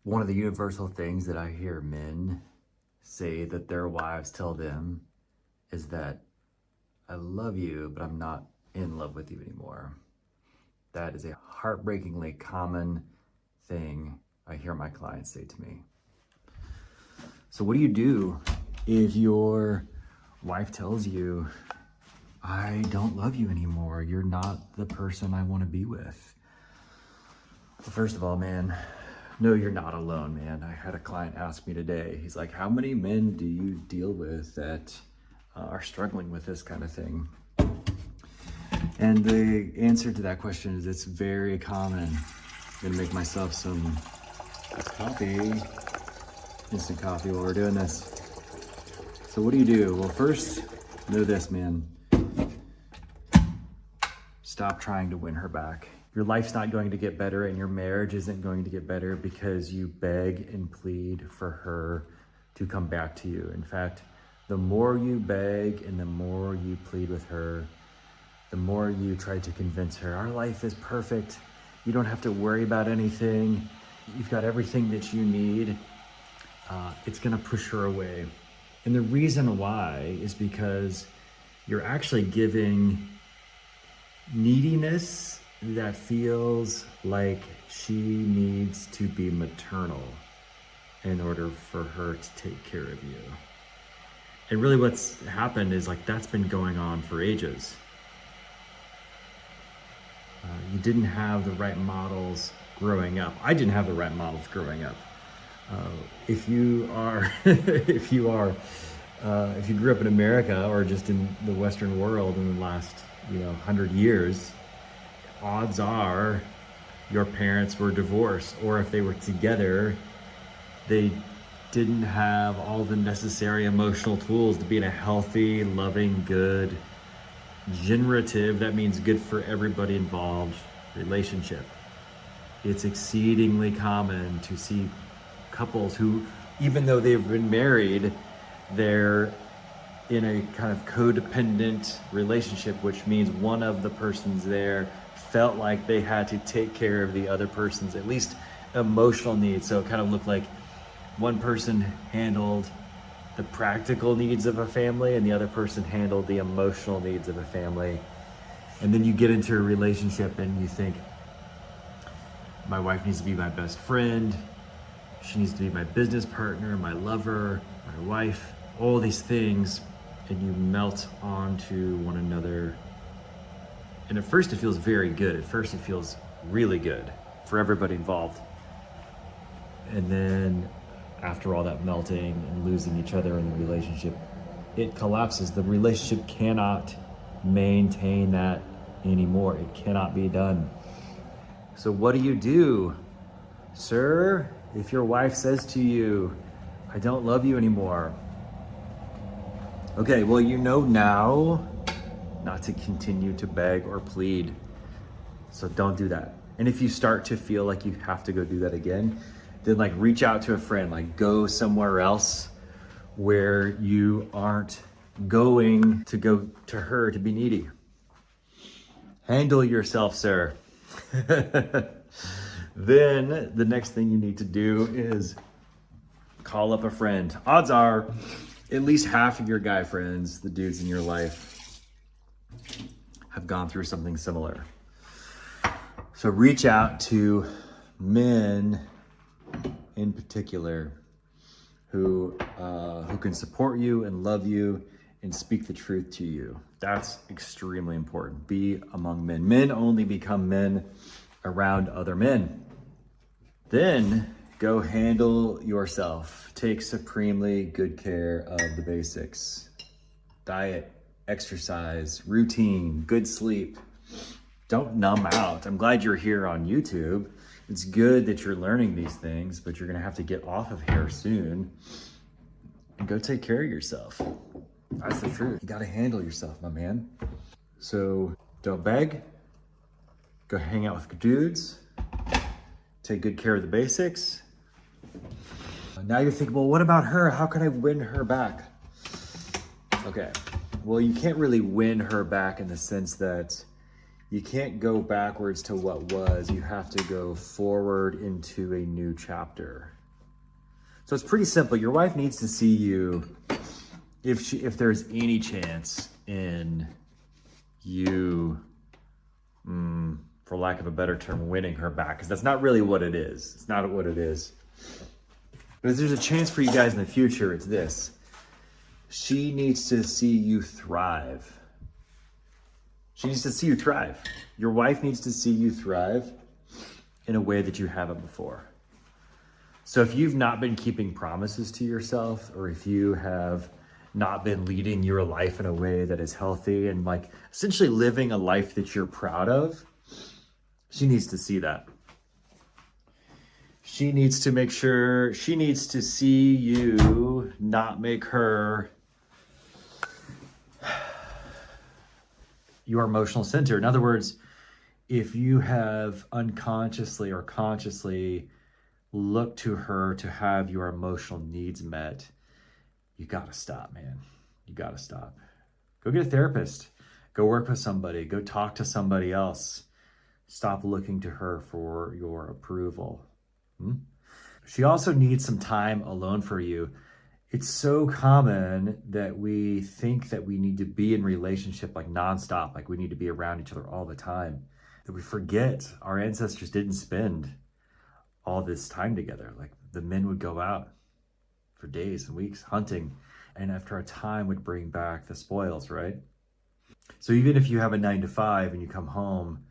One of the universal things that I hear men say that their wives tell them is that I love you, but I'm not in love with you anymore. That is a heartbreakingly common thing I hear my clients say to me. So what do you do if your wife tells you, I don't love you anymore, you're not the person I want to be with? Well, first of all, man, no, you're not alone, man. I had a client ask me today, he's like, how many men do you deal with that are struggling with this kind of thing? And the answer to that question is it's very common. I'm gonna make myself some coffee, instant coffee while we're doing this. So what do you do? Well, first, know this, man. Stop trying to win her back. Your life's not going to get better and your marriage isn't going to get better because you beg and plead for her to come back to you. In fact, the more you beg and the more you plead with her, the more you try to convince her, our life is perfect. You don't have to worry about anything. You've got everything that you need. It's gonna push her away. And the reason why is because you're actually giving neediness that feels like she needs to be maternal in order for her to take care of you. And really what's happened is like that's been going on for ages. You didn't have the right models growing up. I didn't have the right models growing up. If you grew up in America or just in the Western world in the last 100 years, odds are your parents were divorced, or if they were together, they didn't have all the necessary emotional tools to be in a healthy, loving, good, generative, that means good for everybody involved, relationship. It's exceedingly common to see couples who, even though they've been married, they're in a kind of codependent relationship, which means one of the persons there felt like they had to take care of the other person's at least emotional needs. So it kind of looked like one person handled the practical needs of a family and the other person handled the emotional needs of a family. And then you get into a relationship and you think, my wife needs to be my best friend, she needs to be my business partner, my lover, my wife, all these things, and you melt onto one another. And at first it feels very good. At first it feels really good for everybody involved. And then after all that melting and losing each other in the relationship, it collapses. The relationship cannot maintain that anymore. It cannot be done. So what do you do, sir, if your wife says to you, I don't love you anymore? Okay, well, you know now not to continue to beg or plead. So don't do that. And if you start to feel like you have to go do that again, then like reach out to a friend, like go somewhere else where you aren't going to go to her to be needy. Handle yourself, sir. Then the next thing you need to do is call up a friend. Odds are at least half of your guy friends, the dudes in your life, have gone through something similar. So reach out to men in particular who can support you and love you and speak the truth to you. That's extremely important. Be among men. Men only become men around other men. Then go handle yourself. Take supremely good care of the basics. Diet, exercise, routine, good sleep. Don't numb out. I'm glad you're here on YouTube. It's good that you're learning these things, but you're gonna have to get off of here soon and go take care of yourself. That's the truth. You gotta handle yourself, my man. So don't beg. Go hang out with dudes. Take good care of the basics. Now you're thinking, well, what about her? How can I win her back? Okay, well, you can't really win her back in the sense that you can't go backwards to what was. You have to go forward into a new chapter. So it's pretty simple. Your wife needs to see you if there's any chance in you, for lack of a better term, winning her back, because that's not really what it is. It's not what it is. But if there's a chance for you guys in the future, it's this. She needs to see you thrive. She needs to see you thrive. Your wife needs to see you thrive in a way that you haven't before. So if you've not been keeping promises to yourself, or if you have not been leading your life in a way that is healthy and like essentially living a life that you're proud of, she needs to see that. She needs to make sure, she needs to see you not make her your emotional center. In other words, if you have unconsciously or consciously looked to her to have your emotional needs met, you gotta stop, man. You gotta stop. Go get a therapist. Go work with somebody. Go talk to somebody else. Stop looking to her for your approval. She also needs some time alone for you. It's so common that we think that we need to be in relationship like nonstop, like we need to be around each other all the time, that we forget our ancestors didn't spend all this time together. Like the men would go out for days and weeks hunting, and after a time would bring back the spoils, right? So even if you have a 9-to-5 and you come home,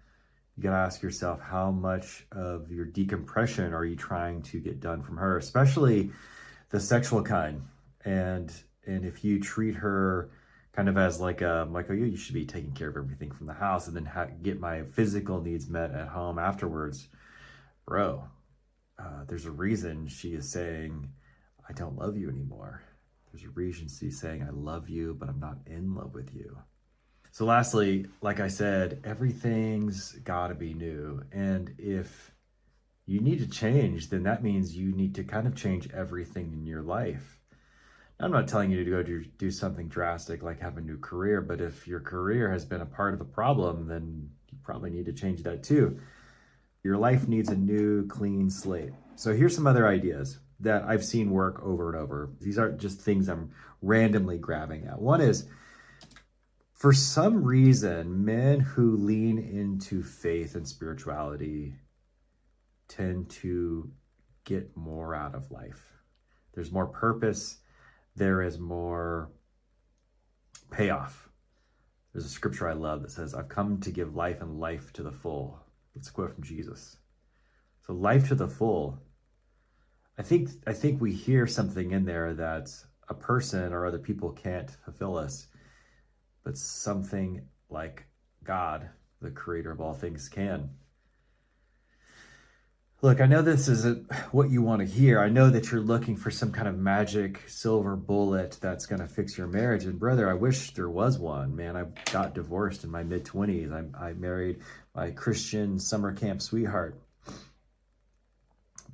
you gotta ask yourself, how much of your decompression are you trying to get done from her, especially the sexual kind? And if you treat her kind of as like oh, you should be taking care of everything from the house and then get my physical needs met at home afterwards, bro, there's a reason she is saying, I don't love you anymore. There's a reason she's saying, I love you, but I'm not in love with you. So lastly, like I said, everything's gotta be new. And if you need to change, then that means you need to kind of change everything in your life. I'm not telling you to go do something drastic like have a new career, but if your career has been a part of the problem, then you probably need to change that too. Your life needs a new, clean slate. So here's some other ideas that I've seen work over and over. These aren't just things I'm randomly grabbing at. One is, for some reason, men who lean into faith and spirituality tend to get more out of life. There's more purpose. There is more payoff. There's a scripture I love that says, I've come to give life and life to the full. It's a quote from Jesus. So life to the full. I think we hear something in there that a person or other people can't fulfill us, but something like God, the creator of all things, can. Look, I know this isn't what you want to hear. I know that you're looking for some kind of magic silver bullet that's going to fix your marriage. And brother, I wish there was one. Man, I got divorced in my mid-20s. I married my Christian summer camp sweetheart.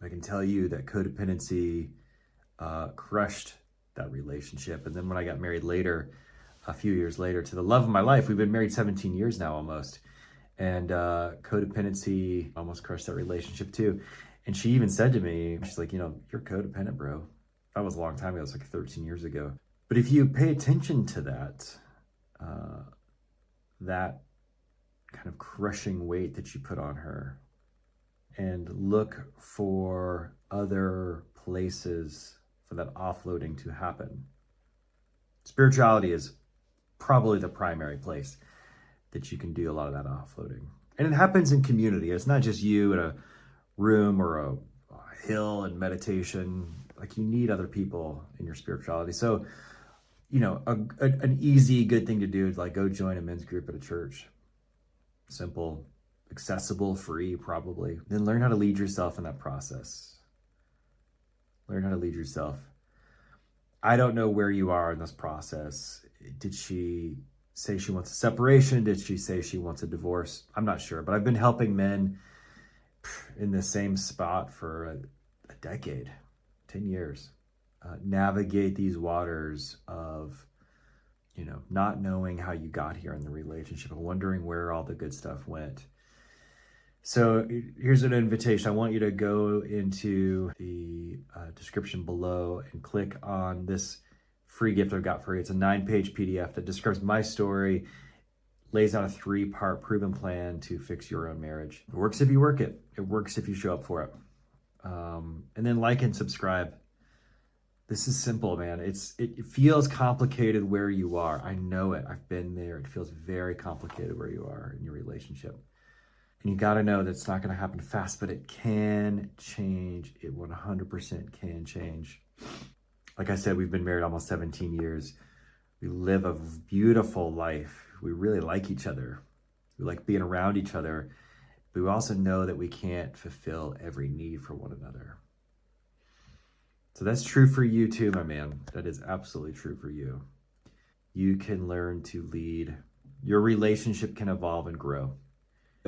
I can tell you that codependency crushed that relationship. And then when I got married later, a few years later, to the love of my life, we've been married 17 years now almost. And codependency almost crushed that relationship too. And she even said to me, she's like, you're codependent, bro. That was a long time ago. It was like 13 years ago. But if you pay attention to that, that kind of crushing weight that you put on her, and look for other places for that offloading to happen. Spirituality is probably the primary place that you can do a lot of that offloading. And it happens in community. It's not just you in a room or a hill and meditation. Like, you need other people in your spirituality. So, an easy, good thing to do is like go join a men's group at a church. Simple, accessible, free, probably. Then learn how to lead yourself in that process. Learn how to lead yourself. I don't know where you are in this process. Did she say she wants a separation? Did she say she wants a divorce? I'm not sure, but I've been helping men in the same spot for a decade, 10 years, navigate these waters of, not knowing how you got here in the relationship and wondering where all the good stuff went. So here's an invitation. I want you to go into the description below and click on this free gift I've got for you. It's a 9-page PDF that describes my story, lays out a 3-part proven plan to fix your own marriage. It works if you work it. It works if you show up for it. And then like and subscribe. This is simple, man. It feels complicated where you are. I know it. I've been there. It feels very complicated where you are in your relationship. And you got to know that it's not going to happen fast, but it can change. It 100% can change. Like I said, we've been married almost 17 years. We live a beautiful life. We really like each other. We like being around each other. But we also know that we can't fulfill every need for one another. So that's true for you too, my man. That is absolutely true for you. You can learn to lead. Your relationship can evolve and grow.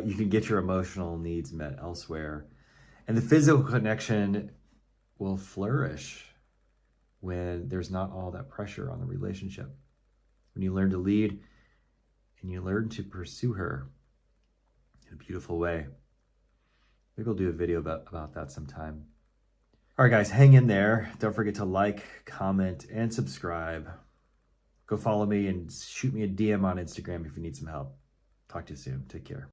You can get your emotional needs met elsewhere. And the physical connection will flourish when there's not all that pressure on the relationship. When you learn to lead and you learn to pursue her in a beautiful way. Maybe we'll do a video about that sometime. All right, guys, hang in there. Don't forget to like, comment, and subscribe. Go follow me and shoot me a DM on Instagram if you need some help. Talk to you soon. Take care.